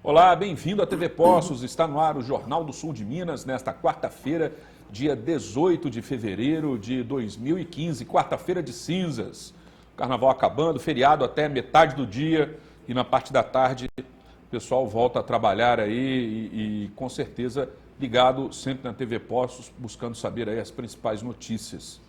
Olá, bem-vindo à TV Poços. Está no ar o Jornal do Sul de Minas, nesta quarta-feira, dia 18 de fevereiro de 2015, quarta-feira de cinzas. Carnaval acabando, feriado até metade do dia e na parte da tarde o pessoal volta a trabalhar aí e com certeza ligado sempre na TV Poços, buscando saber aí as principais notícias.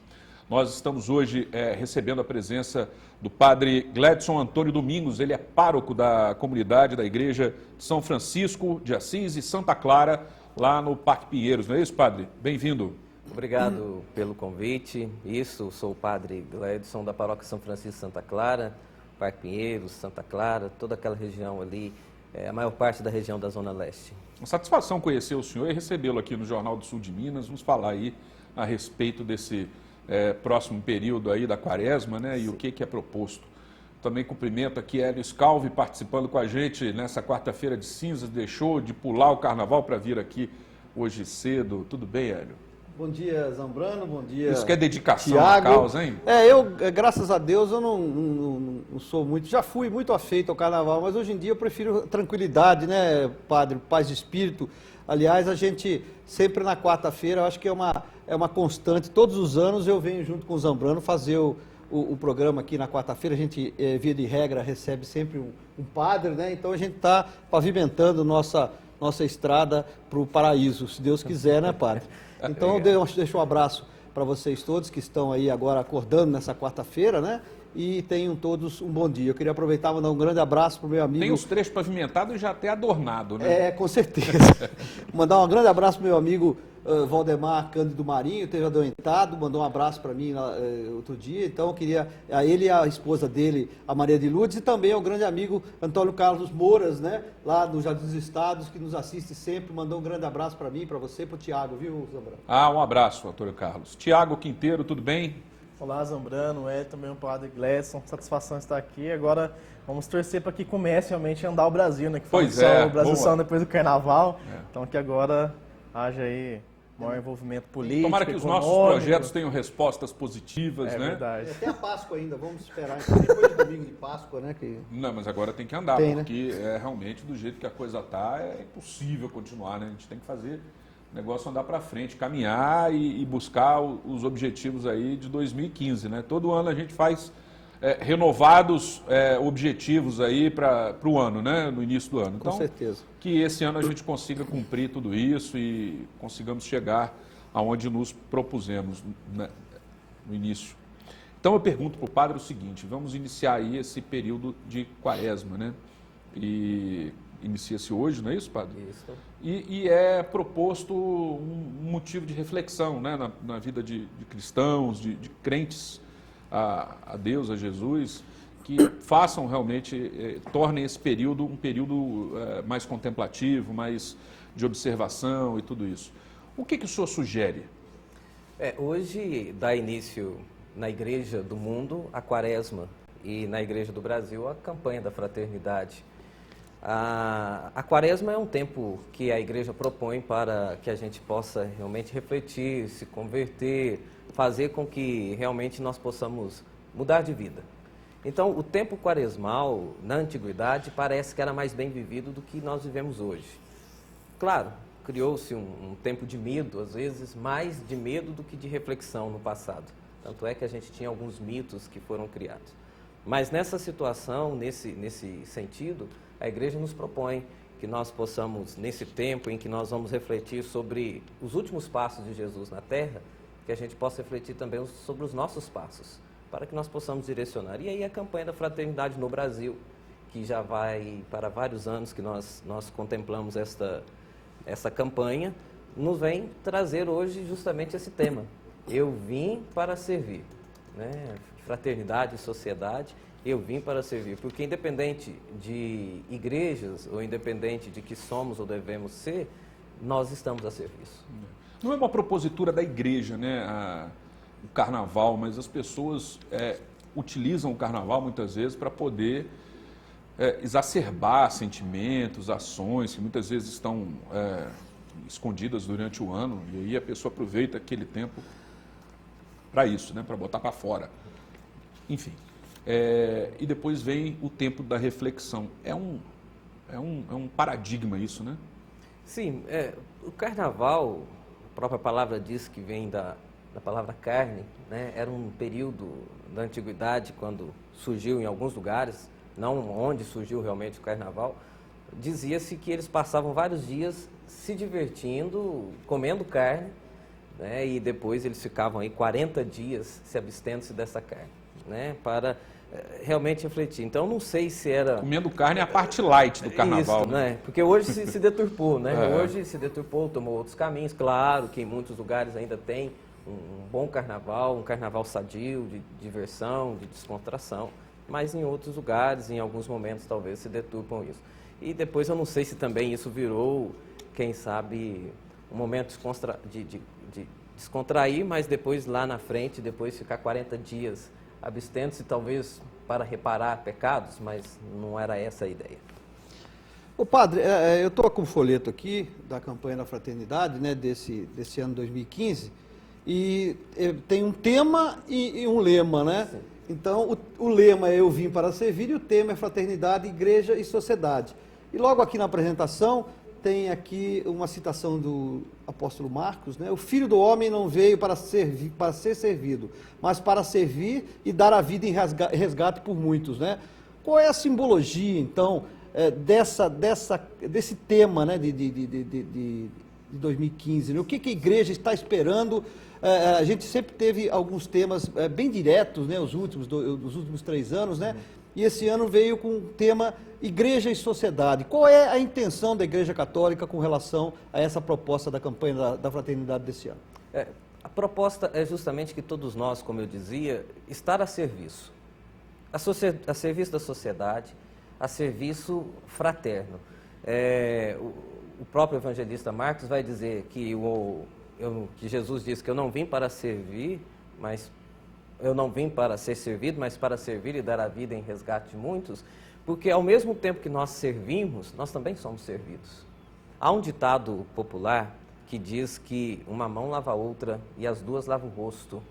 Nós estamos hoje recebendo a presença do padre Gledson Antônio Domingos, ele é pároco da comunidade da Igreja de São Francisco de Assis e Santa Clara, lá no Parque Pinheiros, não é isso, padre? Bem-vindo. Obrigado pelo convite. Isso, sou o padre Gledson da Paróquia São Francisco de Santa Clara, Parque Pinheiros, Santa Clara, toda aquela região ali, a maior parte da região da Zona Leste. Uma satisfação conhecer o senhor e recebê-lo aqui no Jornal do Sul de Minas. Vamos falar aí a respeito desse próximo período aí da quaresma, né? E o que é proposto. Também cumprimento aqui Hélio Scalvi participando com a gente nessa quarta-feira de cinzas, deixou de pular o carnaval para vir aqui hoje cedo. Tudo bem, Hélio? Bom dia, Zambrano, bom dia, Isso que é dedicação Thiago. à causa, hein? Graças a Deus, eu não sou muito, já fui muito afeito ao carnaval, mas hoje em dia eu prefiro tranquilidade, né, padre, paz de espírito. Aliás, a gente sempre na quarta-feira, eu acho que é uma constante, todos os anos eu venho junto com o Zambrano fazer o programa aqui na quarta-feira, a gente, via de regra, recebe sempre um padre, né, então a gente está pavimentando nossa estrada para o paraíso, se Deus quiser, né, padre? Então, eu deixo um abraço para vocês todos que estão aí agora acordando nessa quarta-feira, né? E tenham todos um bom dia. Eu queria aproveitar e mandar um grande abraço para o meu amigo... Tem os trechos pavimentados e já até adornado, né? Com certeza. Mandar um grande abraço para o meu amigo Valdemar Cândido Marinho, teve adoentado, mandou um abraço para mim outro dia. Então, eu queria a ele e a esposa dele, a Maria de Lourdes, e também ao grande amigo Antônio Carlos Mouras, né? Lá no Jardim dos Estados, que nos assiste sempre. Mandou um grande abraço para mim, para você e para o Thiago, viu, Zambrano? Um abraço, Antônio Carlos. Tiago Quinteiro, tudo bem? Olá, Zambrano, também o padre Gledson, satisfação estar aqui. Agora vamos torcer para que comece realmente a andar o Brasil, né? Que foi o Brasil só depois do Carnaval. Então que agora haja aí maior envolvimento político, tomara que econômico. os nossos projetos tenham respostas positivas, né? Verdade. Até a Páscoa ainda, vamos esperar. Então, depois do domingo de Páscoa, né? Não, mas agora tem que andar, porque realmente do jeito que a coisa está, é impossível continuar, né? A gente tem que fazer o negócio andar para frente, caminhar e buscar os objetivos aí de 2015, né? Todo ano a gente faz renovados objetivos aí para o ano, né? No início do ano. Então, com certeza. Que esse ano a gente consiga cumprir tudo isso e consigamos chegar aonde nos propusemos, né, no início. Então eu pergunto para o padre o seguinte: vamos iniciar aí esse período de quaresma, né? E inicia-se hoje, não é isso, padre? Isso. E é proposto um motivo de reflexão, né, na vida de cristãos, de crentes a Deus, a Jesus, que façam realmente, tornem esse período um período mais contemplativo, mais de observação e tudo isso. O que o senhor sugere? Hoje dá início na Igreja do Mundo a Quaresma e na Igreja do Brasil a campanha da fraternidade. A Quaresma é um tempo que a Igreja propõe para que a gente possa realmente refletir, se converter, fazer com que realmente nós possamos mudar de vida. Então, o tempo quaresmal, na antiguidade, parece que era mais bem vivido do que nós vivemos hoje. Claro, criou-se um tempo de medo, às vezes, mais de medo do que de reflexão no passado. Tanto é que a gente tinha alguns mitos que foram criados. Mas nessa situação, nesse sentido, a Igreja nos propõe que nós possamos, nesse tempo em que nós vamos refletir sobre os últimos passos de Jesus na Terra, que a gente possa refletir também sobre os nossos passos, para que nós possamos direcionar. E aí a campanha da fraternidade no Brasil, que já vai para vários anos que nós contemplamos essa campanha, nos vem trazer hoje justamente esse tema. Eu vim para servir, né? Fraternidade e sociedade, eu vim para servir, porque independente de igrejas, ou independente de que somos ou devemos ser, nós estamos a serviço. Não é uma propositura da igreja, né, o carnaval, mas as pessoas utilizam o carnaval muitas vezes para poder exacerbar sentimentos, ações que muitas vezes estão escondidas durante o ano, e aí a pessoa aproveita aquele tempo para isso, né, para botar para fora. Enfim, e depois vem o tempo da reflexão. É um paradigma isso, né? Sim, o carnaval, a própria palavra diz que vem da palavra carne, né? Era um período da antiguidade quando surgiu em alguns lugares, não onde surgiu realmente o carnaval, dizia-se que eles passavam vários dias se divertindo, comendo carne, né? E depois eles ficavam aí 40 dias se abstendo-se dessa carne, né? Para realmente refletir. Então, não sei se era... Comendo carne é a parte light do carnaval, isso, né? Porque hoje se deturpou, né? Hoje se deturpou, tomou outros caminhos. Claro que em muitos lugares ainda tem um bom carnaval, um carnaval sadio, de diversão, de descontração. Mas em outros lugares, em alguns momentos, talvez se deturpam isso. E depois eu não sei se também isso virou, quem sabe, um momento de descontrair, mas depois lá na frente, depois ficar 40 dias abstendo-se, talvez para reparar pecados, mas não era essa a ideia. Ô padre, eu estou com o folheto aqui da campanha da fraternidade, né, desse ano 2015, e tem um tema e um lema, né? Sim. Então, o lema é Eu Vim para Servir e o tema é Fraternidade, Igreja e Sociedade. E logo aqui na apresentação tem aqui uma citação do apóstolo Marcos, né? O Filho do Homem não veio para ser servido, mas para servir e dar a vida em resgate por muitos, né? Qual é a simbologia, então, desse tema, né, de 2015? Né? O que a igreja está esperando? A gente sempre teve alguns temas bem diretos, né, os últimos 3 anos, né? E esse ano veio com o tema Igreja e Sociedade. Qual é a intenção da Igreja Católica com relação a essa proposta da campanha da fraternidade desse ano? A proposta é justamente que todos nós, como eu dizia, estar a serviço. A serviço da sociedade, a serviço fraterno. O próprio evangelista Marcos vai dizer que Jesus disse que eu não vim para servir, mas eu não vim para ser servido, mas para servir e dar a vida em resgate de muitos, porque ao mesmo tempo que nós servimos, nós também somos servidos. Há um ditado popular que diz que uma mão lava a outra e as duas lavam o rosto.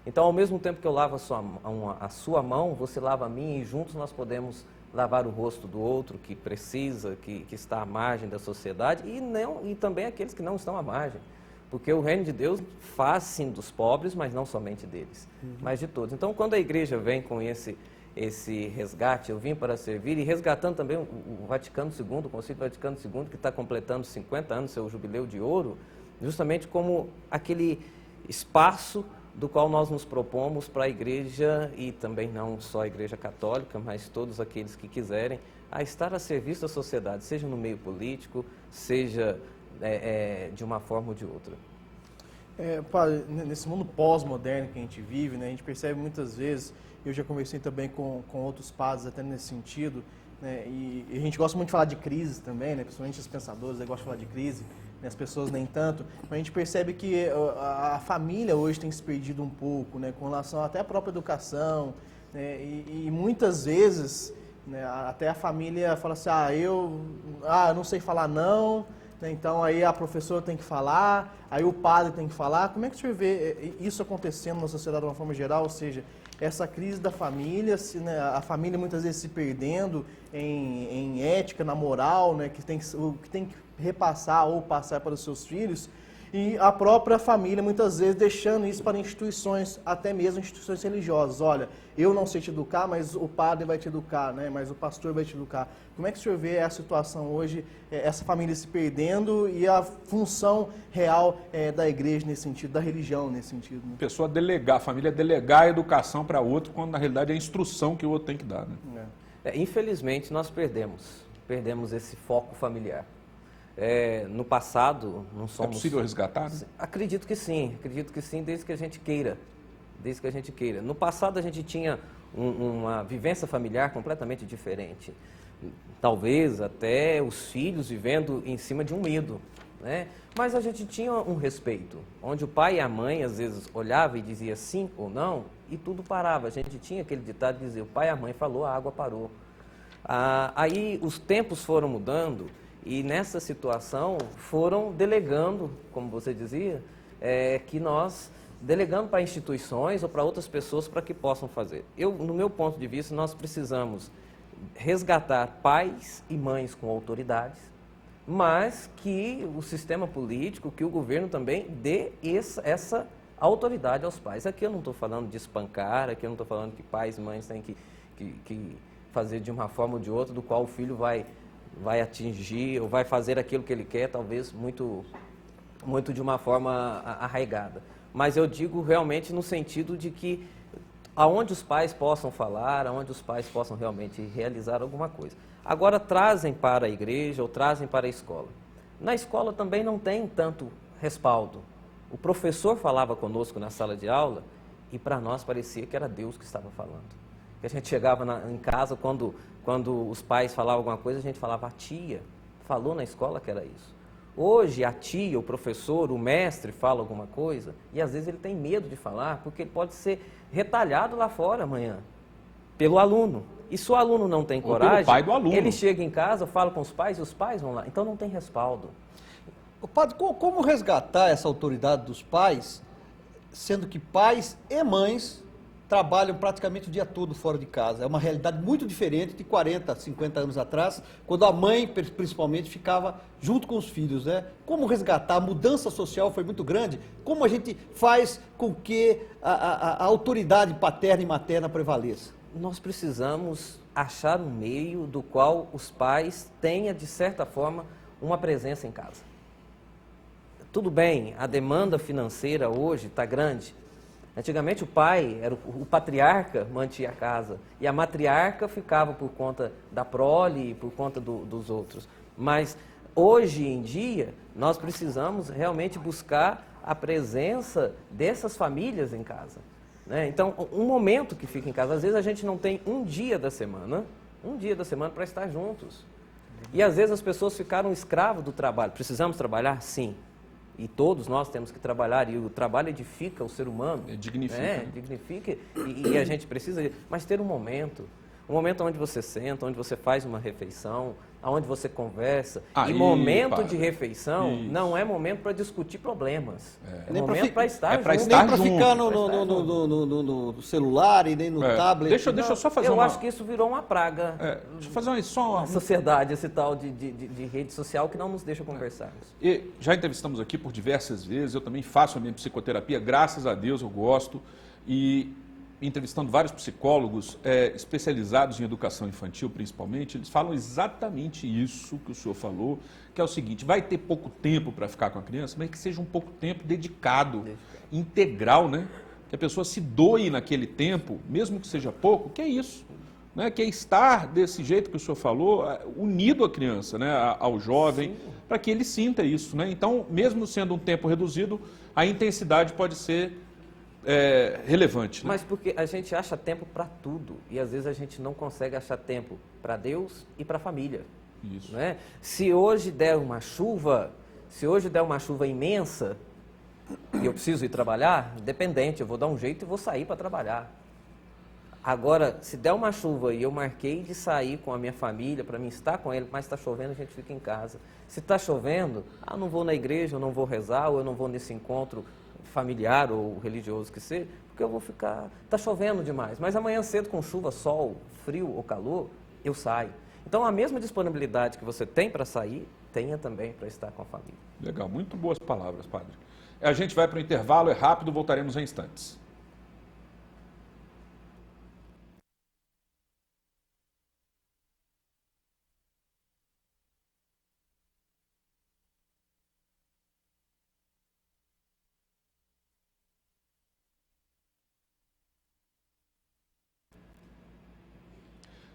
Então, ao mesmo tempo que eu lavo a sua mão, você lava a minha e juntos nós podemos lavar o rosto do outro que precisa, que está à margem da sociedade e também aqueles que não estão à margem. Porque o reino de Deus faz sim dos pobres, mas não somente deles, mas de todos. Então, quando a igreja vem com esse resgate, eu vim para servir, e resgatando também o Vaticano II, o Concílio Vaticano II, que está completando 50 anos, seu jubileu de ouro, justamente como aquele espaço do qual nós nos propomos para a igreja, e também não só a igreja católica, mas todos aqueles que quiserem, a estar a serviço da sociedade, seja no meio político, seja de uma forma ou de outra. Padre, nesse mundo pós-moderno que a gente vive, né, a gente percebe muitas vezes, eu já conversei também com outros padres até nesse sentido, né, e a gente gosta muito de falar de crise também, né, principalmente os pensadores gostam de falar de crise, né, as pessoas nem tanto, mas a gente percebe que a família hoje tem se perdido um pouco, né, com relação até à própria educação, né, e muitas vezes, né, até a família fala assim, eu não sei falar não, então aí a professora tem que falar, aí o padre tem que falar. Como é que o senhor vê isso acontecendo na sociedade de uma forma geral? Ou seja, essa crise da família, né, a família muitas vezes se perdendo em ética, na moral, né, que tem que repassar ou passar para os seus filhos, e a própria família muitas vezes deixando isso para instituições, até mesmo instituições religiosas. Olha, eu não sei te educar, mas o padre vai te educar, né? Mas o pastor vai te educar. Como é que o senhor vê a situação hoje, essa família se perdendo e a função real da igreja nesse sentido, da religião nesse sentido? Né? A família delegar a educação para outro, quando na realidade é a instrução que o outro tem que dar. Né? Infelizmente nós perdemos esse foco familiar. No passado, não somos... É possível resgatar? Né? Acredito que sim, desde que a gente queira. No passado a gente tinha uma vivência familiar completamente diferente. Talvez até os filhos vivendo em cima de um medo, né? Mas a gente tinha um respeito, onde o pai e a mãe às vezes olhavam e diziam sim ou não, e tudo parava. A gente tinha aquele ditado de dizer, o pai e a mãe falou, a água parou. Aí os tempos foram mudando, e nessa situação foram delegando, como você dizia, que nós delegando para instituições ou para outras pessoas para que possam fazer. No meu ponto de vista, nós precisamos resgatar pais e mães com autoridades, mas que o sistema político, que o governo também dê essa autoridade aos pais. Aqui eu não estou falando de espancar, aqui eu não estou falando que pais e mães têm que fazer de uma forma ou de outra, do qual o filho vai atingir ou vai fazer aquilo que ele quer, talvez muito de uma forma arraigada. Mas eu digo realmente no sentido de que aonde os pais possam falar, aonde os pais possam realmente realizar alguma coisa. Agora trazem para a igreja ou trazem para a escola. Na escola também não tem tanto respaldo. O professor falava conosco na sala de aula e para nós parecia que era Deus que estava falando. Que a gente chegava em casa, quando os pais falavam alguma coisa, a gente falava, a tia falou na escola que era isso. Hoje a tia, o professor, o mestre fala alguma coisa e às vezes ele tem medo de falar porque ele pode ser retalhado lá fora amanhã pelo aluno. E se o aluno não tem coragem, pelo pai do aluno, ele chega em casa, fala com os pais e os pais vão lá. Então não tem respaldo. Padre, como resgatar essa autoridade dos pais, sendo que pais e mães trabalham praticamente o dia todo fora de casa? É uma realidade muito diferente de 40, 50 anos atrás, quando a mãe, principalmente, ficava junto com os filhos, né? Como resgatar? A mudança social foi muito grande. Como a gente faz com que a autoridade paterna e materna prevaleça? Nós precisamos achar um meio do qual os pais tenham, de certa forma, uma presença em casa. Tudo bem, a demanda financeira hoje está grande. Antigamente o pai, o patriarca, mantinha a casa e a matriarca ficava por conta da prole e por conta dos outros. Mas hoje em dia nós precisamos realmente buscar a presença dessas famílias em casa, né? Então, um momento que fica em casa, às vezes a gente não tem um dia da semana para estar juntos. E às vezes as pessoas ficaram escravas do trabalho. Precisamos trabalhar? Sim. E todos nós temos que trabalhar, e o trabalho edifica o ser humano. Dignifica. Né? Dignifica, e a gente precisa, mas ter um momento onde você senta, onde você faz uma refeição, onde você conversa. E momento de refeição não é momento para discutir problemas. É momento para estar junto. Nem para ficar no celular e nem no tablet. Deixa eu só fazer Eu acho que isso virou uma praga. Deixa eu fazer só uma sociedade, esse tal de rede social que não nos deixa conversarmos. E já entrevistamos aqui por diversas vezes, eu também faço a minha psicoterapia, graças a Deus eu gosto, e entrevistando vários psicólogos especializados em educação infantil, principalmente, eles falam exatamente isso que o senhor falou, que é o seguinte: vai ter pouco tempo para ficar com a criança, mas que seja um pouco tempo dedicado, integral, né? Que a pessoa se doe naquele tempo, mesmo que seja pouco, que é isso, né? Que é estar desse jeito que o senhor falou, unido à criança, né? Ao jovem, para que ele sinta isso, né? Então, mesmo sendo um tempo reduzido, a intensidade pode ser relevante. Né? Mas porque a gente acha tempo para tudo e às vezes a gente não consegue achar tempo para Deus e para a família. Isso. Né? Se hoje der uma chuva imensa e eu preciso ir trabalhar, dependente, eu vou dar um jeito e vou sair para trabalhar. Agora, se der uma chuva e eu marquei de sair com a minha família para mim estar com ele, mas está chovendo, a gente fica em casa. Se está chovendo, eu não vou na igreja, eu não vou rezar, ou eu não vou nesse encontro familiar ou religioso que seja, porque eu vou ficar, está chovendo demais, mas amanhã cedo com chuva, sol, frio ou calor, eu saio. Então a mesma disponibilidade que você tem para sair, tenha também para estar com a família. Legal, muito boas palavras, padre. A gente vai para o intervalo, é rápido, voltaremos em instantes.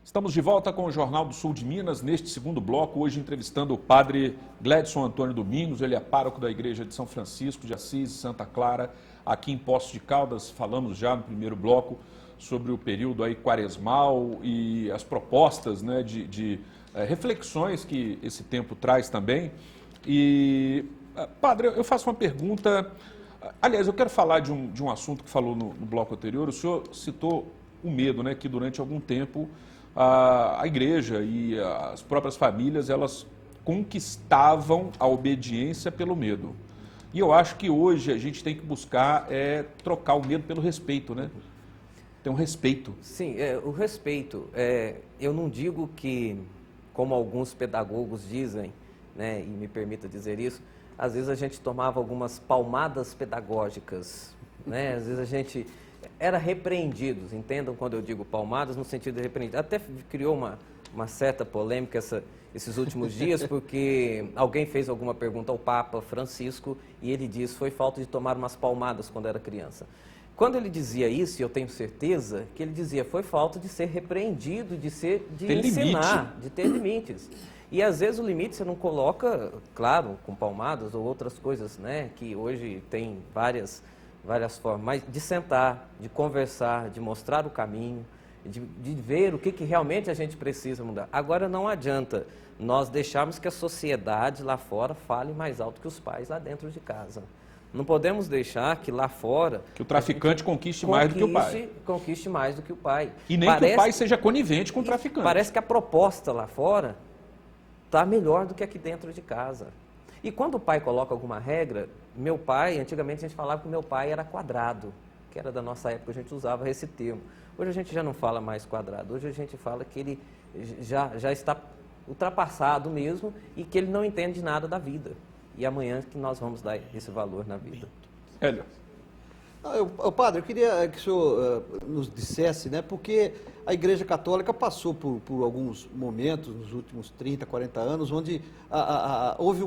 Estamos de volta com o Jornal do Sul de Minas, neste segundo bloco, hoje entrevistando o padre Gledson Antônio Domingos, ele é pároco da Igreja de São Francisco de Assis, Santa Clara, aqui em Poços de Caldas. Falamos já no primeiro bloco sobre o período aí quaresmal e as propostas, né, de reflexões que esse tempo traz também. E, padre, eu faço uma pergunta, aliás, eu quero falar de um assunto que falou no bloco anterior. O senhor citou o medo, né, que durante algum tempo a igreja e as próprias famílias, elas conquistavam a obediência pelo medo. E eu acho que hoje a gente tem que buscar trocar o medo pelo respeito, né? Tem um respeito. Sim, o respeito. Eu não digo que, como alguns pedagogos dizem, né, e me permita dizer isso, às vezes a gente tomava algumas palmadas pedagógicas, né? Às vezes a gente era repreendidos, entendam quando eu digo palmadas no sentido de repreendido. Até criou uma certa polêmica esses últimos dias, porque alguém fez alguma pergunta ao Papa Francisco e ele disse foi falta de tomar umas palmadas quando era criança. Quando ele dizia isso, e eu tenho certeza que ele dizia foi falta de ser repreendido, de ensinar, limite. de ter limites. E às vezes o limite você não coloca, claro, com palmadas ou outras coisas, né, que hoje tem várias formas, mas de sentar, de conversar, de mostrar o caminho, de ver o que realmente a gente precisa mudar. Agora não adianta nós deixarmos que a sociedade lá fora fale mais alto que os pais lá dentro de casa. Não podemos deixar que lá fora... Que o traficante conquiste mais do que o pai. Conquiste mais do que o pai. E nem que o pai seja conivente com o traficante. Parece que a proposta lá fora está melhor do que aqui dentro de casa. E quando o pai coloca alguma regra, meu pai, antigamente a gente falava que meu pai era quadrado, que era da nossa época, a gente usava esse termo. Hoje a gente já não fala mais quadrado, hoje a gente fala que ele já está ultrapassado mesmo e que ele não entende nada da vida. E amanhã que nós vamos dar esse valor na vida. Hélio. Padre, eu queria que o senhor nos dissesse, né, porque a Igreja Católica passou por alguns momentos, nos últimos 30, 40 anos, onde houve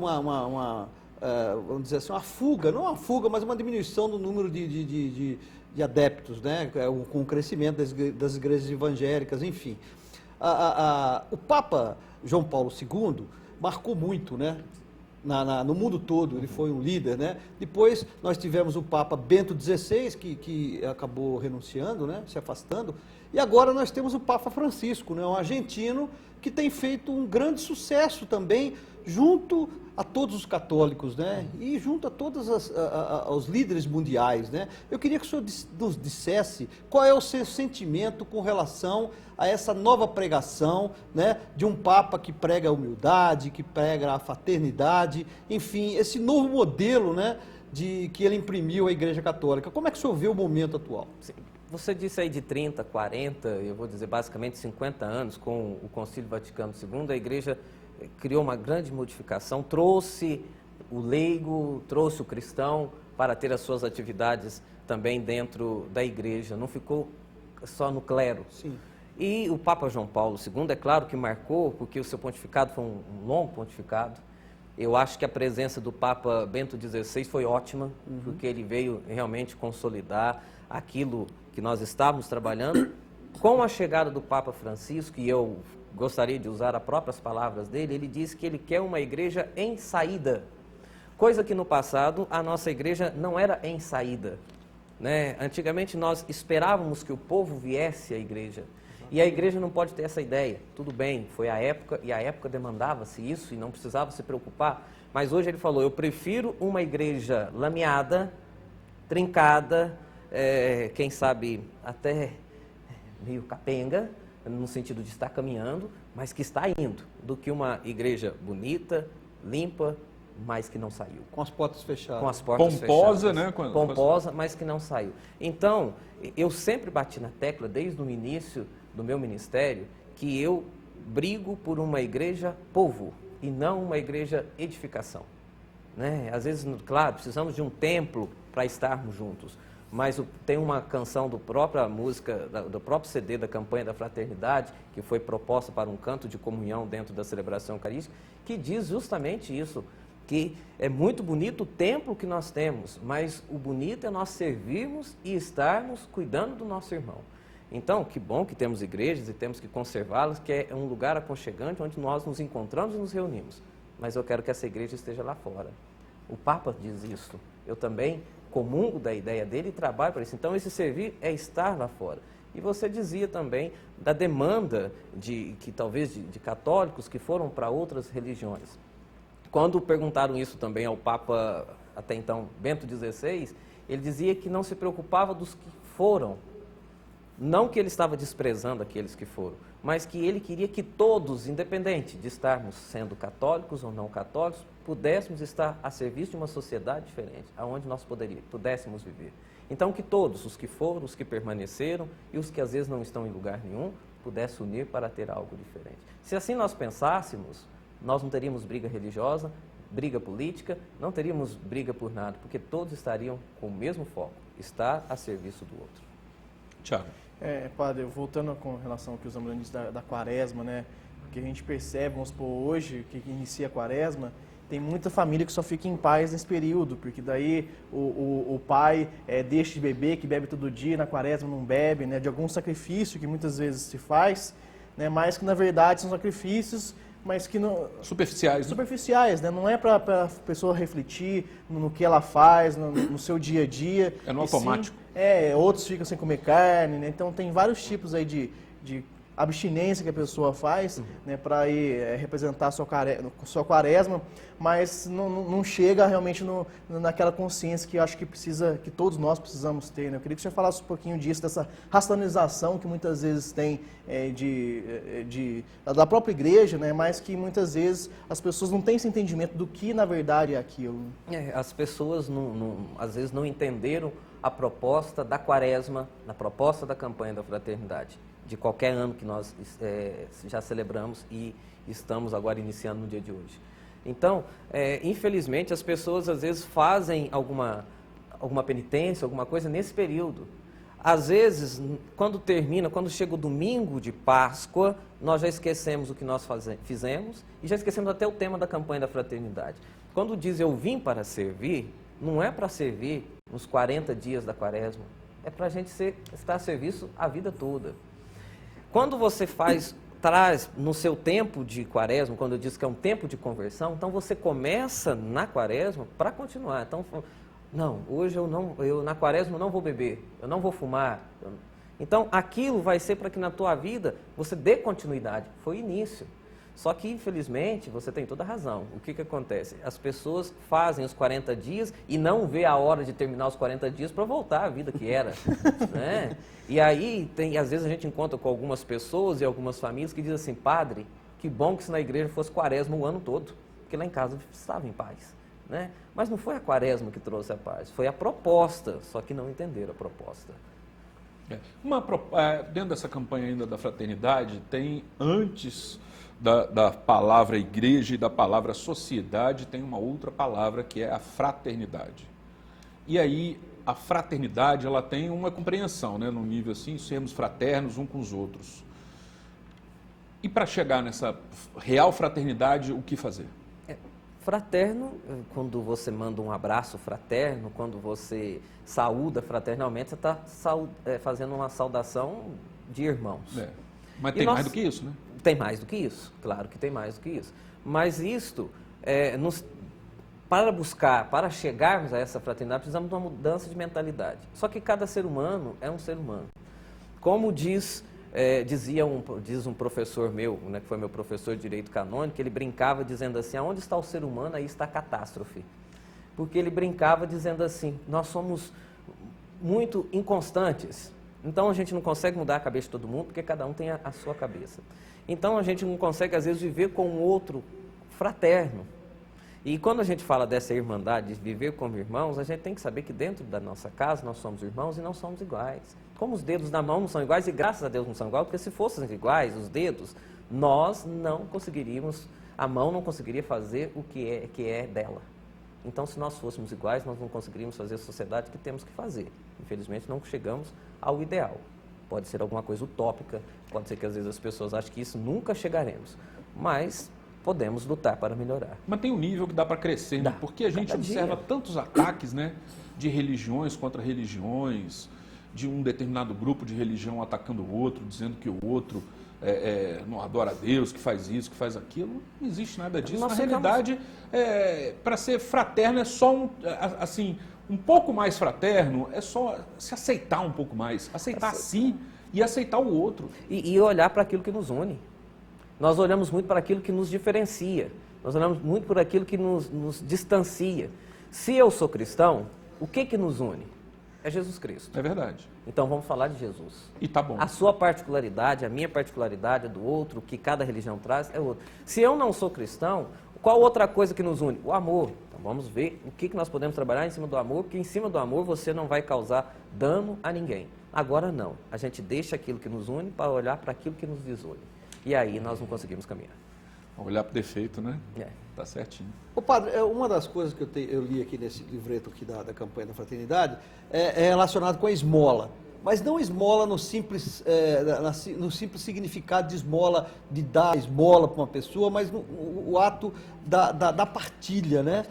vamos dizer assim, uma fuga, não uma fuga, mas uma diminuição do número de adeptos, né, com o crescimento das igrejas evangélicas, enfim. O Papa João Paulo II marcou muito, né? No mundo todo, ele foi um líder, né? Depois nós tivemos o Papa Bento XVI, que acabou renunciando, né? Se afastando, e agora nós temos o Papa Francisco, né? Um argentino que tem feito um grande sucesso também, junto a todos os católicos, né? E junto a todos os líderes mundiais, né? Eu queria que o senhor nos dissesse qual é o seu sentimento com relação a essa nova pregação, né, de um Papa que prega a humildade, que prega a fraternidade, enfim, esse novo modelo, né, que ele imprimiu à Igreja Católica. Como é que o senhor vê o momento atual? Você disse aí de 30, 40, eu vou dizer basicamente 50 anos, com o Concílio Vaticano II, a Igreja criou uma grande modificação, trouxe o leigo, trouxe o cristão para ter as suas atividades também dentro da Igreja, não ficou só no clero. Sim. E o Papa João Paulo II, é claro que marcou, porque o seu pontificado foi um longo pontificado. Eu acho que a presença do Papa Bento XVI foi ótima, porque ele veio realmente consolidar aquilo que nós estávamos trabalhando. Com a chegada do Papa Francisco, e eu gostaria de usar as próprias palavras dele, ele disse que ele quer uma igreja em saída, coisa que no passado a nossa igreja não era em saída, né? Antigamente nós esperávamos que o povo viesse à igreja, e a igreja não pode ter essa ideia. Tudo bem, foi a época, e a época demandava-se isso, e não precisava se preocupar, mas hoje ele falou, eu prefiro uma igreja lameada, trincada, quem sabe até meio capenga, no sentido de estar caminhando, mas que está indo, do que uma igreja bonita, limpa, mas que não saiu. Com as portas fechadas. Com as portas pomposa, fechadas. Né? Pomposa, mas que não saiu. Então, eu sempre bati na tecla, desde o início do meu ministério, que eu brigo por uma igreja povo e não uma igreja edificação. Né? Às vezes, claro, precisamos de um templo para estarmos juntos, mas tem uma canção do própria música, do próprio CD da campanha da fraternidade, que foi proposta para um canto de comunhão dentro da celebração eucarística, que diz justamente isso, que é muito bonito o templo que nós temos, mas o bonito é nós servirmos e estarmos cuidando do nosso irmão. Então, que bom que temos igrejas e temos que conservá-las, que é um lugar aconchegante onde nós nos encontramos e nos reunimos. Mas eu quero que essa igreja esteja lá fora. O Papa diz isso. Eu também comungo da ideia dele e trabalho para isso. Então, esse servir é estar lá fora. E você dizia também da demanda de católicos que foram para outras religiões. Quando perguntaram isso também ao Papa, até então, Bento XVI, ele dizia que não se preocupava dos que foram. Não que ele estava desprezando aqueles que foram, mas que ele queria que todos, independente de estarmos sendo católicos ou não católicos, pudéssemos estar a serviço de uma sociedade diferente, aonde nós pudéssemos viver. Então, que todos, os que foram, os que permaneceram e os que às vezes não estão em lugar nenhum, pudessem unir para ter algo diferente. Se assim nós pensássemos, nós não teríamos briga religiosa, briga política, não teríamos briga por nada, porque todos estariam com o mesmo foco, estar a serviço do outro. Tiago. Padre, voltando com relação ao que os Zambrano disse da quaresma, né? Que a gente percebe, vamos supor, hoje, que inicia a quaresma, tem muita família que só fica em paz nesse período, porque daí o pai deixa de beber, que bebe todo dia, na quaresma não bebe, né? De algum sacrifício que muitas vezes se faz, né? Mas que na verdade são sacrifícios, mas que não... Superficiais, né? Superficiais, né? Não é para a pessoa refletir no que ela faz, no seu dia a dia. É no automático. Sim, outros ficam sem comer carne, né? Então tem vários tipos aí de abstinência que a pessoa faz, né, para ir representar a sua quaresma, mas não chega realmente naquela consciência que eu acho que todos nós precisamos ter, né? Eu queria que você falasse um pouquinho disso, dessa racionalização que muitas vezes tem da própria igreja, né, mas que muitas vezes as pessoas não têm esse entendimento do que na verdade é aquilo. As pessoas às vezes não entenderam a proposta da quaresma, a proposta da campanha da fraternidade, de qualquer ano que nós já celebramos e estamos agora iniciando no dia de hoje. Então, infelizmente, as pessoas às vezes fazem alguma penitência, alguma coisa nesse período. Às vezes, quando chega o domingo de Páscoa, nós já esquecemos o que nós fizemos e já esquecemos até o tema da campanha da fraternidade. Quando diz eu vim para servir, não é para servir nos 40 dias da quaresma, é para a gente estar a serviço a vida toda. Quando você traz no seu tempo de quaresma, quando eu disse que é um tempo de conversão, então você começa na quaresma para continuar. Então, não, hoje eu na quaresma não vou beber, eu não vou fumar. Então, aquilo vai ser para que na tua vida você dê continuidade. Foi o início. Só que, infelizmente, você tem toda a razão. O que acontece? As pessoas fazem os 40 dias e não vê a hora de terminar os 40 dias para voltar à vida que era. Né? E aí, às vezes a gente encontra com algumas pessoas e algumas famílias que dizem assim, padre, que bom que se na igreja fosse quaresma o ano todo, porque lá em casa estava em paz. Né? Mas não foi a quaresma que trouxe a paz, foi a proposta, só que não entenderam a proposta. Dentro dessa campanha ainda da fraternidade, tem antes da palavra igreja e da palavra sociedade, tem uma outra palavra que é a fraternidade. E aí, a fraternidade, ela tem uma compreensão, né, num nível assim, sermos fraternos uns com os outros. E para chegar nessa real fraternidade, o que fazer? Fraterno, quando você manda um abraço fraterno, quando você saúda fraternalmente, você está fazendo uma saudação de irmãos. Mas tem mais do que isso, né? Tem mais do que isso, claro que tem mais do que isso. Mas isto, para chegarmos a essa fraternidade, precisamos de uma mudança de mentalidade. Só que cada ser humano é um ser humano. Como diz um professor meu, né, que foi meu professor de Direito Canônico, ele brincava dizendo assim, aonde está o ser humano, aí está a catástrofe. Porque ele brincava dizendo assim, nós somos muito inconstantes, então a gente não consegue mudar a cabeça de todo mundo, porque cada um tem a sua cabeça. Então a gente não consegue, às vezes, viver com o outro fraterno. E quando a gente fala dessa irmandade, de viver como irmãos, a gente tem que saber que dentro da nossa casa nós somos irmãos e não somos iguais. Como os dedos da mão não são iguais, e graças a Deus não são iguais, porque se fossem iguais, os dedos, nós não conseguiríamos, a mão não conseguiria fazer o que é dela. Então, se nós fôssemos iguais, nós não conseguiríamos fazer a sociedade que temos que fazer. Infelizmente, não chegamos ao ideal. Pode ser alguma coisa utópica, pode ser que às vezes as pessoas achem que isso nunca chegaremos, mas podemos lutar para melhorar. Mas tem um nível que dá para crescer, né? Porque a gente observa tantos ataques, né, de religiões contra religiões, de um determinado grupo de religião atacando o outro, dizendo que o outro não adora a Deus, que faz isso, que faz aquilo. Não existe nada disso. Na realidade, para ser fraterno é só um pouco mais fraterno, é só se aceitar um pouco mais, aceitar a si e aceitar o outro. E olhar para aquilo que nos une. Nós olhamos muito para aquilo que nos diferencia, nós olhamos muito por aquilo que nos distancia. Se eu sou cristão, o que nos une? é Jesus Cristo. É verdade. Então vamos falar de Jesus. E tá bom. A sua particularidade, a minha particularidade, a do outro, o que cada religião traz é outro. Se eu não sou cristão, qual outra coisa que nos une? O amor. Então vamos ver o que nós podemos trabalhar em cima do amor, porque em cima do amor você não vai causar dano a ninguém. Agora não. A gente deixa aquilo que nos une para olhar para aquilo que nos desune. E aí nós não conseguimos caminhar. Olhar para o defeito, né? É. Tá certinho. Ô padre, uma das coisas que eu li aqui nesse livreto aqui da campanha da fraternidade é relacionado com a esmola. Mas não esmola no simples significado de esmola, de dar esmola para uma pessoa, mas o ato da partilha, né?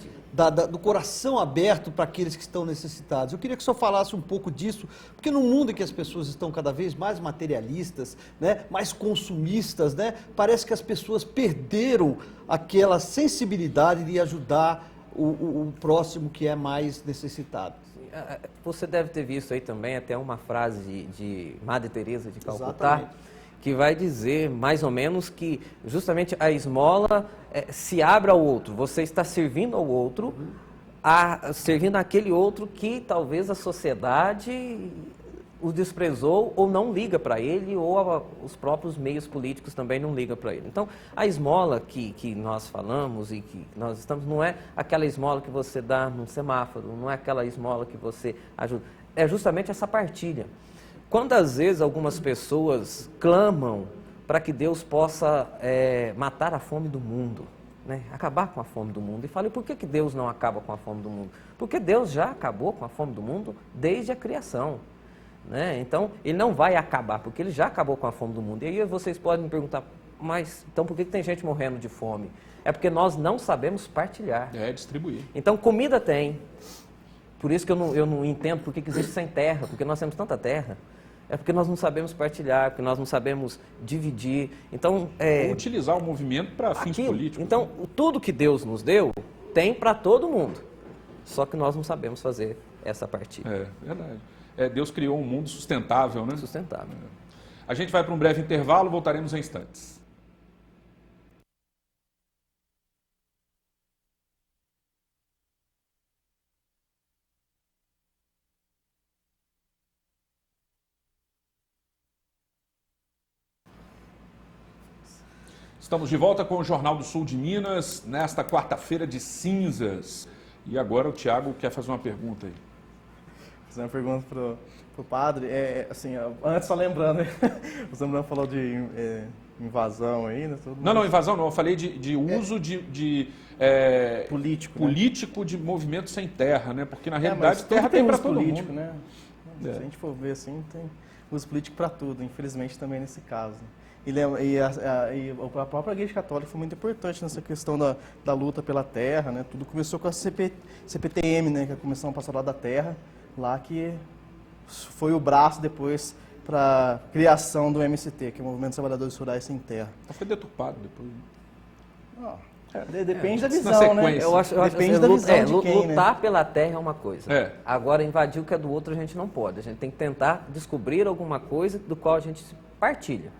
Do coração aberto para aqueles que estão necessitados. Eu queria que o senhor falasse um pouco disso, porque no mundo em que as pessoas estão cada vez mais materialistas, né? Mais consumistas, né? Parece que as pessoas perderam aquela sensibilidade de ajudar o próximo que é mais necessitado. Você deve ter visto aí também até uma frase de Madre Teresa de Calcutá, Exatamente. que vai dizer mais ou menos que justamente a esmola se abre ao outro. Você está servindo ao outro, servindo aquele outro que talvez a sociedade o desprezou ou não liga para ele, ou os próprios meios políticos também não ligam para ele. Então, a esmola que nós falamos e que nós estamos, não é aquela esmola que você dá num semáforo, não é aquela esmola que você ajuda, é justamente essa partilha. Quantas vezes algumas pessoas clamam para que Deus possa matar a fome do mundo, né? Acabar com a fome do mundo. E falam, por que Deus não acaba com a fome do mundo? Porque Deus já acabou com a fome do mundo desde a criação. Né? Então, ele não vai acabar, porque ele já acabou com a fome do mundo. E aí vocês podem me perguntar, mas então por que tem gente morrendo de fome? É porque nós não sabemos partilhar. Distribuir. Então, comida tem. Por isso que eu não entendo por que existe sem terra, porque nós temos tanta terra. É porque nós não sabemos partilhar, porque nós não sabemos dividir. Então, utilizar o movimento para fins políticos. Então, tudo que Deus nos deu tem para todo mundo. Só que nós não sabemos fazer essa partilha. É verdade. Deus criou um mundo sustentável, né? Sustentável. A gente vai para um breve intervalo, voltaremos em instantes. Estamos de volta com o Jornal do Sul de Minas, nesta quarta-feira de cinzas. E agora o Tiago quer fazer uma pergunta aí. Fazer uma pergunta pro padre, assim, antes só lembrando, o Zambrano falou de invasão aí, né? Não, invasão não, eu falei de uso de político de movimento sem terra, né? Porque na realidade terra tem para todo político, mundo. Né? Se a gente for ver assim, tem uso político para tudo, infelizmente também nesse caso. E a própria Igreja Católica foi muito importante nessa questão da luta pela terra, né? Tudo começou com a CPTM, né? Que é a Comissão Pastoral da Terra, lá que foi o braço depois para a criação do MST, que é o Movimento dos Trabalhadores Rurais Sem Terra. Foi deturpado depois. Depende da visão, né? Eu acho Depende da visão de quem, lutar né? pela terra é uma coisa. Agora, invadir o que é do outro a gente não pode. A gente tem que tentar descobrir alguma coisa do qual a gente se partilha.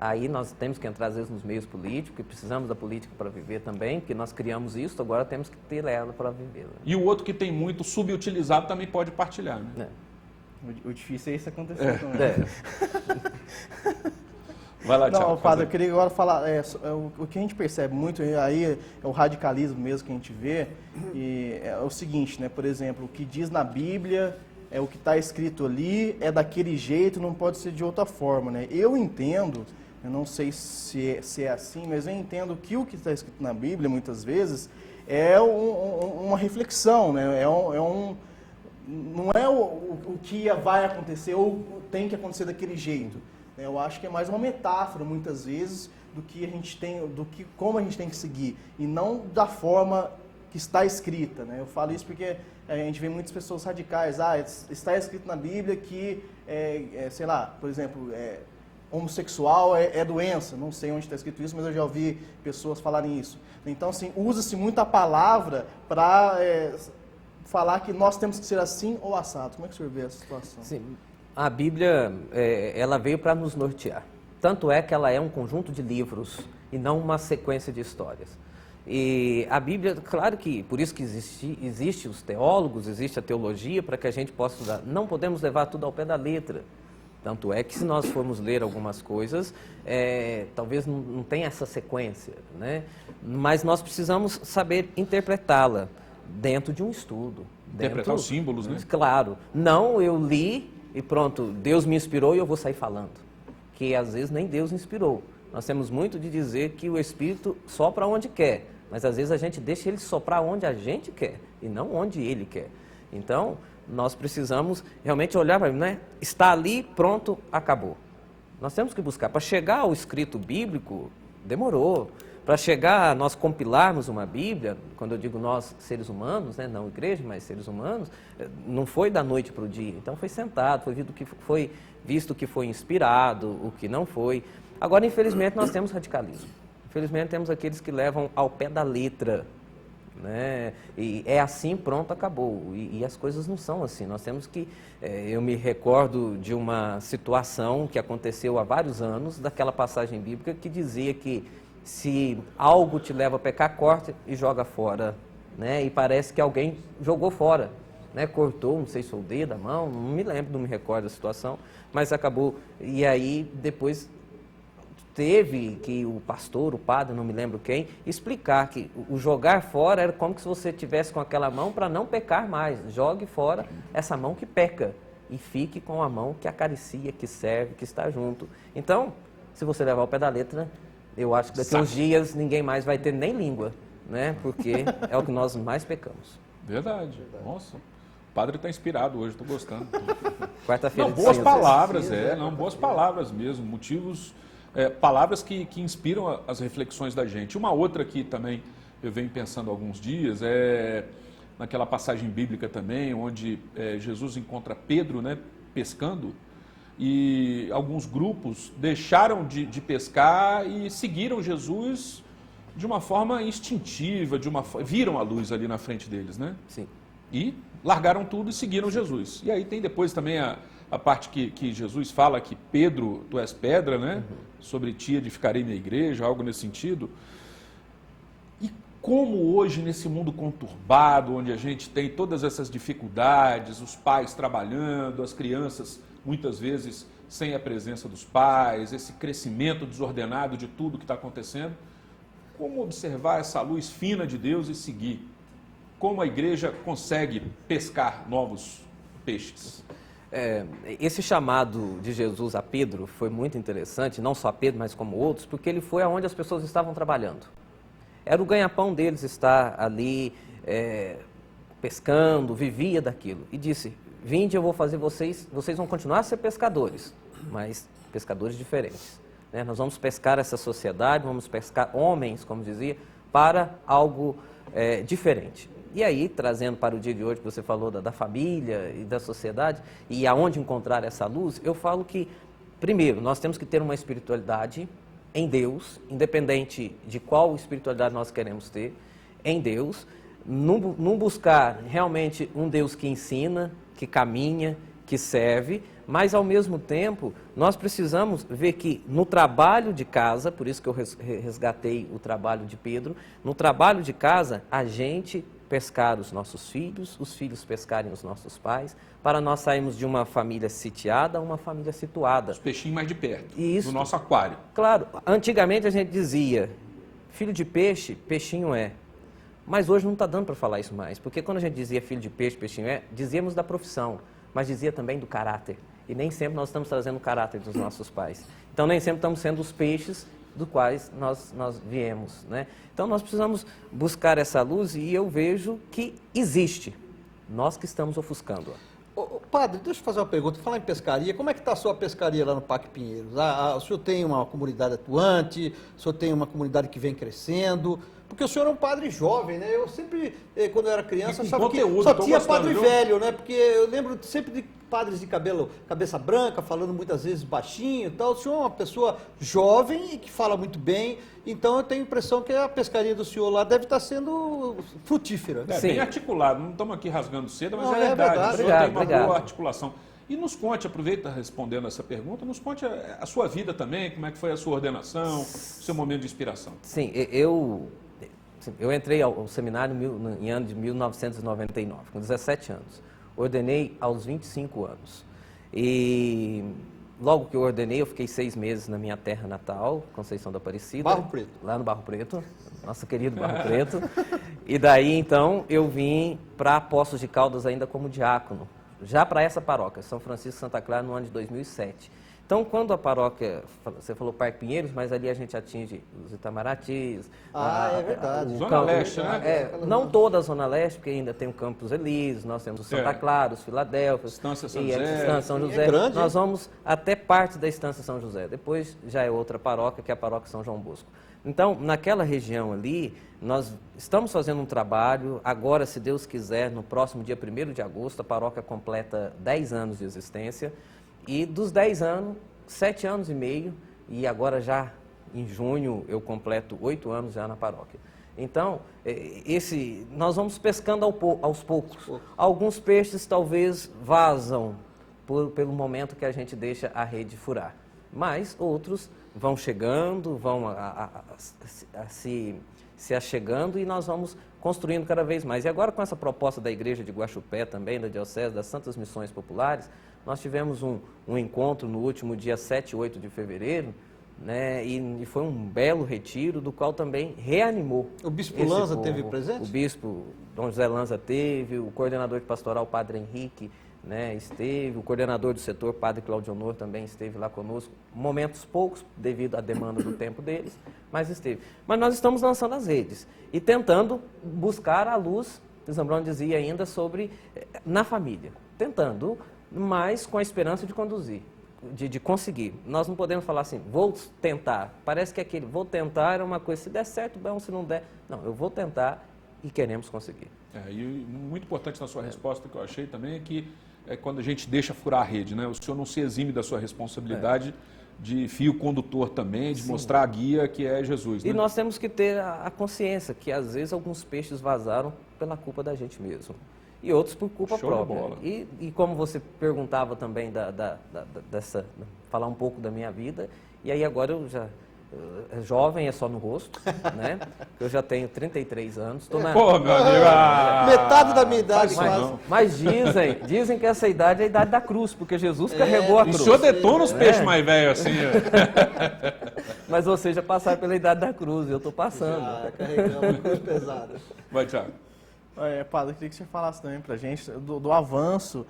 Aí nós temos que entrar, às vezes, nos meios políticos, e precisamos da política para viver também, porque nós criamos isso, agora temos que ter ela para viver. Né? E o outro que tem muito subutilizado também pode partilhar, né? O difícil é isso acontecer também. Vai lá, Thiago. Não, padre, eu queria agora falar, o que a gente percebe muito aí é o radicalismo mesmo que a gente vê, e é o seguinte, né? Por exemplo, o que diz na Bíblia, o que está escrito ali, é daquele jeito, não pode ser de outra forma, né? Eu entendo, eu não sei se é assim, mas eu entendo que o que está escrito na Bíblia, muitas vezes, é uma reflexão, né? Não é o que vai acontecer ou tem que acontecer daquele jeito. Eu acho que é mais uma metáfora, muitas vezes, do que a gente tem, como a gente tem que seguir, e não da forma que está escrita, né? Eu falo isso porque a gente vê muitas pessoas radicais, está escrito na Bíblia que, sei lá, por exemplo, homossexual é doença, não sei onde está escrito isso, mas eu já ouvi pessoas falarem isso. Então, assim, usa-se muito a palavra para falar que nós temos que ser assim ou assado. Como é que o senhor vê essa situação? Sim, a Bíblia, ela veio para nos nortear. Tanto é que ela é um conjunto de livros e não uma sequência de histórias. E a Bíblia, claro que, por isso que existe os teólogos, existe a teologia, para que a gente possa usar. Não podemos levar tudo ao pé da letra. Tanto é que se nós formos ler algumas coisas, talvez não tenha essa sequência, né? Mas nós precisamos saber interpretá-la dentro de um estudo. Interpretar os símbolos, né? Claro. Não, eu li e pronto, Deus me inspirou e eu vou sair falando. Que às vezes nem Deus inspirou. Nós temos muito de dizer que o Espírito sopra onde quer, mas às vezes a gente deixa ele soprar onde a gente quer e não onde ele quer. Então, nós precisamos realmente olhar para ele, né? Está ali, pronto, acabou. Nós temos que buscar. Para chegar ao escrito bíblico, demorou. Para chegar a nós compilarmos uma Bíblia, quando eu digo nós, seres humanos, né? Não igreja, mas seres humanos, não foi da noite para o dia. Então foi sentado, foi visto que foi inspirado, o que não foi. Agora, infelizmente, nós temos radicalismo. Infelizmente, temos aqueles que levam ao pé da letra, né? E é assim, pronto, acabou. E as coisas não são assim. Nós temos que... eu me recordo de uma situação que aconteceu há vários anos, daquela passagem bíblica que dizia que se algo te leva a pecar, corta e joga fora, né? E parece que alguém jogou fora, né? Cortou, não sei se foi o dedo, a mão, não me lembro, não me recordo da situação, mas acabou. E aí, depois... teve que o pastor, o padre, não me lembro quem, explicar que o jogar fora era como se você tivesse com aquela mão para não pecar mais. Jogue fora essa mão que peca e fique com a mão que acaricia, que serve, que está junto. Então, se você levar ao pé da letra, eu acho que daqui a uns dias ninguém mais vai ter nem língua, né? Porque é o que nós mais pecamos. Verdade. Nossa, o padre está inspirado hoje, estou gostando. Quarta-feira. Não, boas palavras, boas palavras mesmo, motivos... palavras que inspiram as reflexões da gente. Uma outra que também eu venho pensando há alguns dias é naquela passagem bíblica também, onde Jesus encontra Pedro, né, pescando, e alguns grupos deixaram de pescar e seguiram Jesus de uma forma instintiva, viram a luz ali na frente deles, né? Sim. E largaram tudo e seguiram Jesus. E aí tem depois também a parte que Jesus fala que Pedro, tu és pedra, né? Uhum. Sobre ti edificarei minha igreja, algo nesse sentido. E como hoje, nesse mundo conturbado, onde a gente tem todas essas dificuldades, os pais trabalhando, as crianças muitas vezes sem a presença dos pais, esse crescimento desordenado de tudo que está acontecendo, como observar essa luz fina de Deus e seguir? Como a igreja consegue pescar novos peixes? Esse chamado de Jesus a Pedro foi muito interessante, não só a Pedro, mas como outros, porque ele foi aonde as pessoas estavam trabalhando. Era o ganha-pão deles estar ali pescando, vivia daquilo. E disse, vinde, eu vou fazer vocês vão continuar a ser pescadores, mas pescadores diferentes. Né? Nós vamos pescar essa sociedade, vamos pescar homens, como dizia, para algo diferente. E aí, trazendo para o dia de hoje, que você falou da família e da sociedade, e aonde encontrar essa luz, eu falo que, primeiro, nós temos que ter uma espiritualidade em Deus, independente de qual espiritualidade nós queremos ter, em Deus, não buscar realmente um Deus que ensina, que caminha, que serve, mas, ao mesmo tempo, nós precisamos ver que no trabalho de casa, por isso que eu resgatei o trabalho de Pedro, no trabalho de casa, a gente pescar os nossos filhos, os filhos pescarem os nossos pais, para nós sairmos de uma família sitiada a uma família situada. Os peixinhos mais de perto, isso, do nosso aquário. Claro, antigamente a gente dizia, filho de peixe, peixinho é. Mas hoje não está dando para falar isso mais, porque quando a gente dizia filho de peixe, peixinho é, dizíamos da profissão, mas dizia também do caráter. E nem sempre nós estamos trazendo o caráter dos nossos pais. Então nem sempre estamos sendo os peixes do quais nós viemos, né? Então nós precisamos buscar essa luz e eu vejo que existe. Nós que estamos ofuscando. Padre, deixa eu fazer uma pergunta. Falar em pescaria, como é que está a sua pescaria lá no Parque Pinheiros? O senhor tem uma comunidade atuante? O senhor tem uma comunidade que vem crescendo? Porque o senhor é um padre jovem, né? Eu sempre, quando eu era criança, achava que só tinha padre velho, né? Porque eu lembro sempre de padres de cabeça branca, falando muitas vezes baixinho e tal. O senhor é uma pessoa jovem e que fala muito bem, então eu tenho a impressão que a pescaria do senhor lá deve estar sendo frutífera. Bem articulado, não estamos aqui rasgando seda, mas é verdade. O senhor tem uma boa articulação. E nos conte, aproveita respondendo essa pergunta, nos conte a sua vida também, como é que foi a sua ordenação, o seu momento de inspiração. Sim, Eu entrei ao seminário em ano de 1999, com 17 anos. Ordenei aos 25 anos. E logo que eu ordenei, eu fiquei 6 meses na minha terra natal, Conceição da Aparecida. Barro Preto. Lá no Barro Preto, nosso querido Barro Preto. E daí, então, eu vim para Poços de Caldas ainda como diácono, já para essa paróquia, São Francisco Santa Clara, no ano de 2007. Então, quando a paróquia, você falou Parque Pinheiros, mas ali a gente atinge os Itamaratis. É verdade. Zona Leste, né? Não toda a Zona Leste, porque ainda tem o Campos Elíseos, nós temos o Santa Clara, os Filadélfios. Estância São e José. a Estância São José. É grande, nós vamos até parte da Estância São José. Depois já é outra paróquia, que é a paróquia São João Bosco. Então, naquela região ali, nós estamos fazendo um trabalho. Agora, se Deus quiser, no próximo dia 1º de agosto, a paróquia completa 10 anos de existência. E dos 10 anos, 7 anos e meio, e agora já em junho eu completo 8 anos já na paróquia. Então, nós vamos pescando aos poucos. Alguns peixes talvez vazam pelo momento que a gente deixa a rede furar. Mas outros vão chegando, vão se achegando e nós vamos construindo cada vez mais. E agora com essa proposta da Igreja de Guaxupé também, da Diocese das Santas Missões Populares, nós tivemos um encontro no último dia 7 e 8 de fevereiro, né, e foi um belo retiro, do qual também reanimou. O Bispo Lanza teve presente? O Bispo Dom José Lanza teve, o coordenador de pastoral, Padre Henrique, né, esteve, o coordenador do setor, Padre Claudio Honor, também esteve lá conosco, momentos poucos, devido à demanda do tempo deles, mas esteve. Mas nós estamos lançando as redes e tentando buscar a luz, que o Zambrano dizia ainda, sobre, na família, tentando, mas com a esperança de conduzir, de conseguir. Nós não podemos falar assim, vou tentar. Parece que aquele vou tentar é uma coisa, se der certo, bom, se não der. Não, eu vou tentar e queremos conseguir. E muito importante na sua resposta, que eu achei também, é que quando a gente deixa furar a rede, né? O senhor não se exime da sua responsabilidade de fio condutor também, de mostrar a guia que é Jesus. E né? nós temos que ter a consciência que às vezes alguns peixes vazaram pela culpa da gente mesmo. E outros por culpa Show de própria. bola. E como você perguntava também falar um pouco da minha vida, e aí agora eu já, jovem é só no rosto, né? Eu já tenho 33 anos. Pô, meu amigo! Metade da minha idade quase. Mas dizem que essa idade é a idade da cruz, porque Jesus carregou a E o cruz. senhor detona os peixes mais velhos assim. Mas você já passaram pela idade da cruz, eu estou passando. Já carregamos cruz pesada. Vai, Thiago. Padre, eu queria que você falasse também para a gente do avanço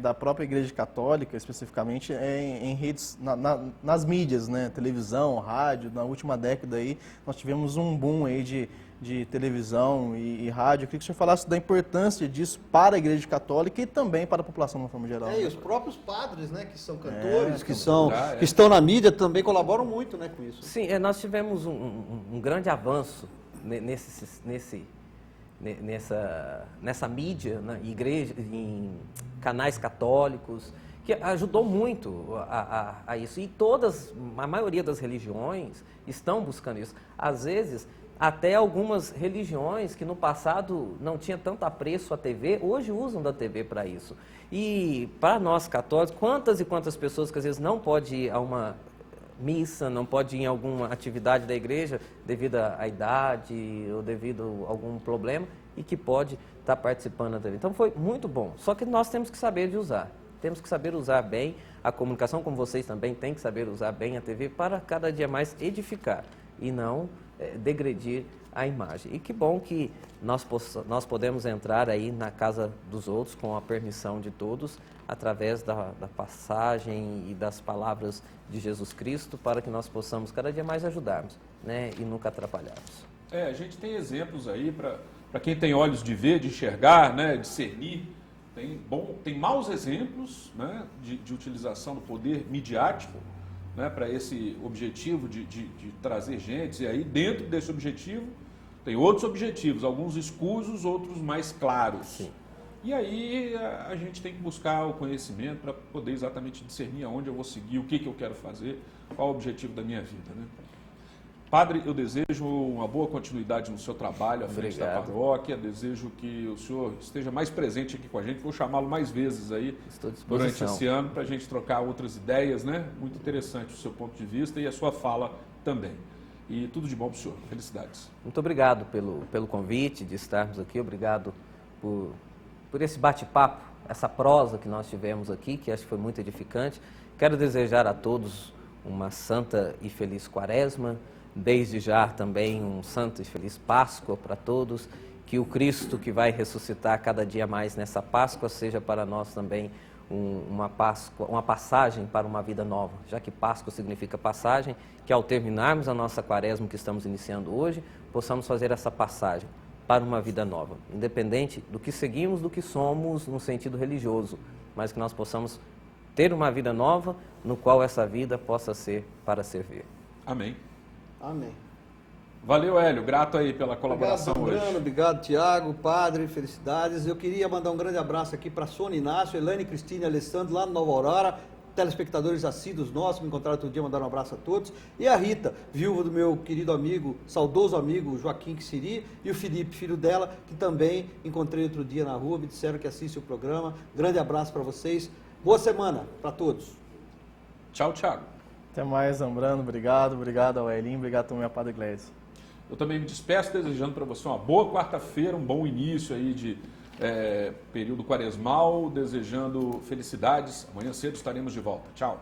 da própria Igreja Católica, especificamente em redes, nas mídias, né? Televisão, rádio. Na última década aí, nós tivemos um boom aí de televisão e rádio. Eu queria que você falasse da importância disso para a Igreja Católica e também para a população de uma forma geral. E os próprios padres, né, que são cantores, que estão na mídia, também colaboram muito, né, com isso. Sim, nós tivemos um grande avanço nessa mídia, na igreja, em canais católicos, que ajudou muito a isso. E a maioria das religiões estão buscando isso. Às vezes, até algumas religiões que no passado não tinha tanto apreço à TV, hoje usam da TV para isso. E para nós católicos, quantas e quantas pessoas que às vezes não podem ir a uma missa, não pode ir em alguma atividade da igreja devido à idade ou devido a algum problema e que pode estar participando da TV. Então foi muito bom, só que nós temos que saber de usar. Temos que saber usar bem a comunicação, como vocês também têm que saber usar bem a TV para cada dia mais edificar e não degredir a imagem. E que bom que nós podemos entrar aí na casa dos outros com a permissão de todos, através da passagem e das palavras de Jesus Cristo, para que nós possamos cada dia mais ajudarmos, né, e nunca atrapalharmos. A gente tem exemplos aí para quem tem olhos de ver, de enxergar, né, discernir. Tem maus exemplos, né, de utilização do poder midiático, né, para esse objetivo de trazer gente, e aí dentro desse objetivo tem outros objetivos, alguns escusos, outros mais claros. Sim. E aí a gente tem que buscar o conhecimento para poder exatamente discernir aonde eu vou seguir, o que eu quero fazer, qual o objetivo da minha vida, né? Padre, eu desejo uma boa continuidade no seu trabalho à frente da paróquia, desejo que o senhor esteja mais presente aqui com a gente, vou chamá-lo mais vezes aí durante esse ano para a gente trocar outras ideias, né? Muito interessante o seu ponto de vista e a sua fala também. e tudo de bom para o senhor. Felicidades. Muito obrigado pelo convite de estarmos aqui, obrigado por esse bate-papo, essa prosa que nós tivemos aqui, que acho que foi muito edificante. Quero desejar a todos uma santa e feliz Quaresma, desde já também um santo e feliz Páscoa para todos, que o Cristo que vai ressuscitar cada dia mais nessa Páscoa seja para nós também uma passagem para uma vida nova, já que Páscoa significa passagem, que ao terminarmos a nossa Quaresma que estamos iniciando hoje, possamos fazer essa passagem para uma vida nova, independente do que seguimos, do que somos no sentido religioso, mas que nós possamos ter uma vida nova, no qual essa vida possa ser para servir. Amém. Amém. Valeu, Hélio. Grato aí pela colaboração obrigado, hoje. Obrigado, Tiago, padre, felicidades. Eu queria mandar um grande abraço aqui para Sônia Inácio, Elaine, Cristina e Alessandro, lá no Nova Aurora, telespectadores assíduos nossos, me encontraram outro dia, mandaram um abraço a todos. E a Rita, viúva do meu querido amigo, saudoso amigo Joaquim Quissiri, e o Felipe, filho dela, que também encontrei outro dia na rua, me disseram que assiste o programa. Grande abraço para vocês. Boa semana para todos. Tchau, Thiago. Até mais, Zambrano. Obrigado ao Elinho, obrigado também ao Padre Gléison. Eu também me despeço desejando para você uma boa quarta-feira, um bom início aí de período quaresmal, desejando felicidades. Amanhã cedo estaremos de volta. Tchau.